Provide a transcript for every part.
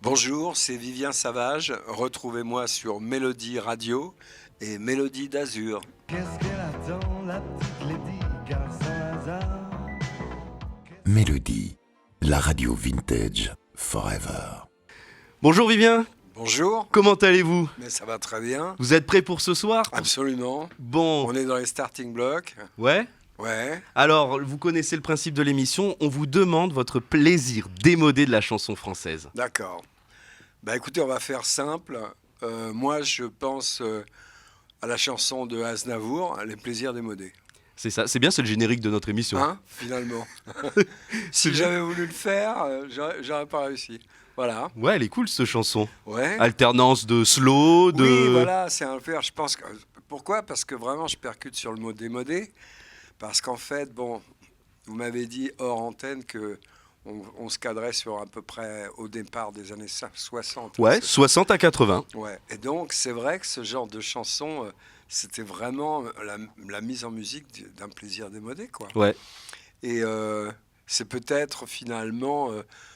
Bonjour, c'est Vivien Savage. Retrouvez-moi sur Mélodie Radio et Mélodie d'Azur. Qu'est-ce qu'elle attend, la petite Lady Gaga? Mélodie, la radio vintage forever. Bonjour Vivien, Bonjour, comment allez-vous? mais ça va très bien. Vous êtes prêts pour ce soir? Absolument. Bon, On est dans les starting blocks. ouais. Ouais. Alors, vous connaissez le principe de l'émission, on vous demande votre plaisir démodé de la chanson française. D'accord. Bah écoutez, on va faire simple. Moi, je pense à la chanson de Aznavour, Les plaisirs démodés. C'est ça, c'est bien, c'est le générique de notre émission. Hein, finalement. Si j'avais voulu le faire, j'aurais pas réussi. Voilà. Ouais, elle est cool cette chanson. Ouais. Alternance de slow, de... Oui, voilà, c'est un faire. Je pense que... Pourquoi? Parce que vraiment, je percute sur le mot démodé. Parce qu'en fait, bon, vous m'avez dit hors antenne que on se cadrait sur à peu près au départ des années 60. Ouais, 60 à 80. Ouais. Et donc, c'est vrai que ce genre de chanson, c'était vraiment la mise en musique d'un plaisir démodé, quoi. Ouais. Et c'est peut-être finalement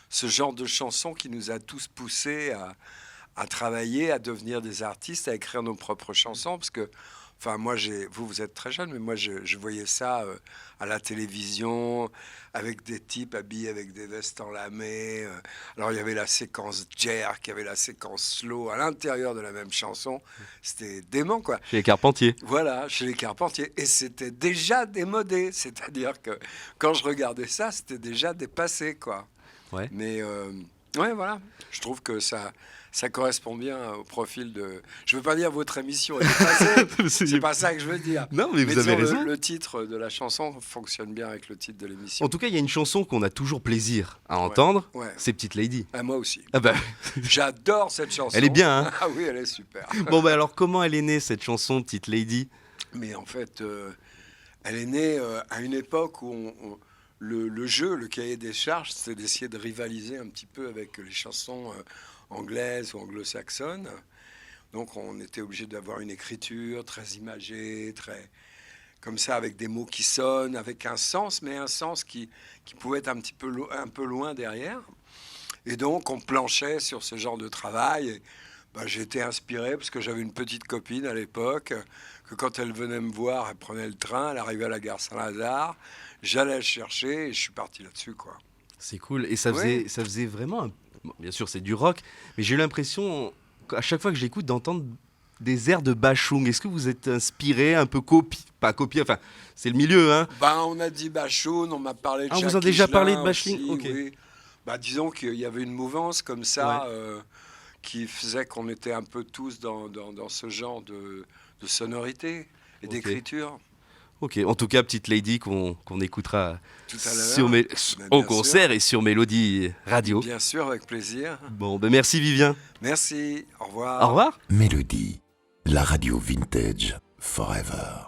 ce genre de chanson qui nous a tous poussés à travailler, à devenir des artistes, à écrire nos propres chansons. Parce que, enfin, moi, vous êtes très jeune, mais moi, je voyais ça à la télévision, avec des types habillés avec des vestes en lamé. Alors, il y avait la séquence jerk, il y avait la séquence slow à l'intérieur de la même chanson. C'était dément, quoi. Chez les Carpentiers. Voilà, chez les Carpentiers. Et c'était déjà démodé. C'est-à-dire que quand je regardais ça, c'était déjà dépassé, quoi. Ouais. Mais, ouais, voilà. Je trouve que ça correspond bien au profil de... Je ne veux pas dire votre émission est dépassée. C'est pas ça que je veux dire. Non, mais vous disons, avez raison. Le titre de la chanson fonctionne bien avec le titre de l'émission. En tout cas, il y a une chanson qu'on a toujours plaisir à entendre, Ouais. c'est Petite Lady. Ah, moi aussi. Ah bah, J'adore cette chanson. elle est bien, hein. Ah oui, elle est super. Bon, bah alors, comment elle est née, cette chanson, Petite Lady? Mais en fait, elle est née à une époque où le jeu, le cahier des charges, c'était d'essayer de rivaliser un petit peu avec les chansons anglaises ou anglo-saxonnes. Donc on était obligé d'avoir une écriture très imagée, très comme ça, avec des mots qui sonnent, avec un sens, mais un sens qui pouvait être un peu loin derrière. Et donc on planchait sur ce genre de travail. Et, bah, j'ai été inspiré parce que j'avais une petite copine à l'époque, que quand elle venait me voir, elle prenait le train, elle arrivait à la gare Saint-Lazare, j'allais la chercher et je suis parti là-dessus, quoi. C'est cool. Et ça Ouais. faisait vraiment... bon, bien sûr, c'est du rock, mais j'ai eu l'impression, à chaque fois que je l'écoute, d'entendre des airs de Bachung. Est-ce que vous êtes inspiré, un peu pas copié, enfin, c'est le milieu, hein? Ben, on a dit Bachoun, on m'a parlé de Ah, on vous Jacques a déjà Higelin parlé de Bachung, aussi, ok. oui. Bah, disons qu'il y avait une mouvance comme ça Ouais. qui faisait qu'on était un peu tous dans ce genre de sonorité et Ok. d'écriture. Ok, en tout cas, Petite Lady qu'on écoutera Tout à l'heure. sur Ben, au bien concert sûr. et sur Mélodie Radio. Bien sûr, avec plaisir. Bon, ben merci Vivien. Merci, au revoir. Au revoir. Mélodie, la radio vintage forever.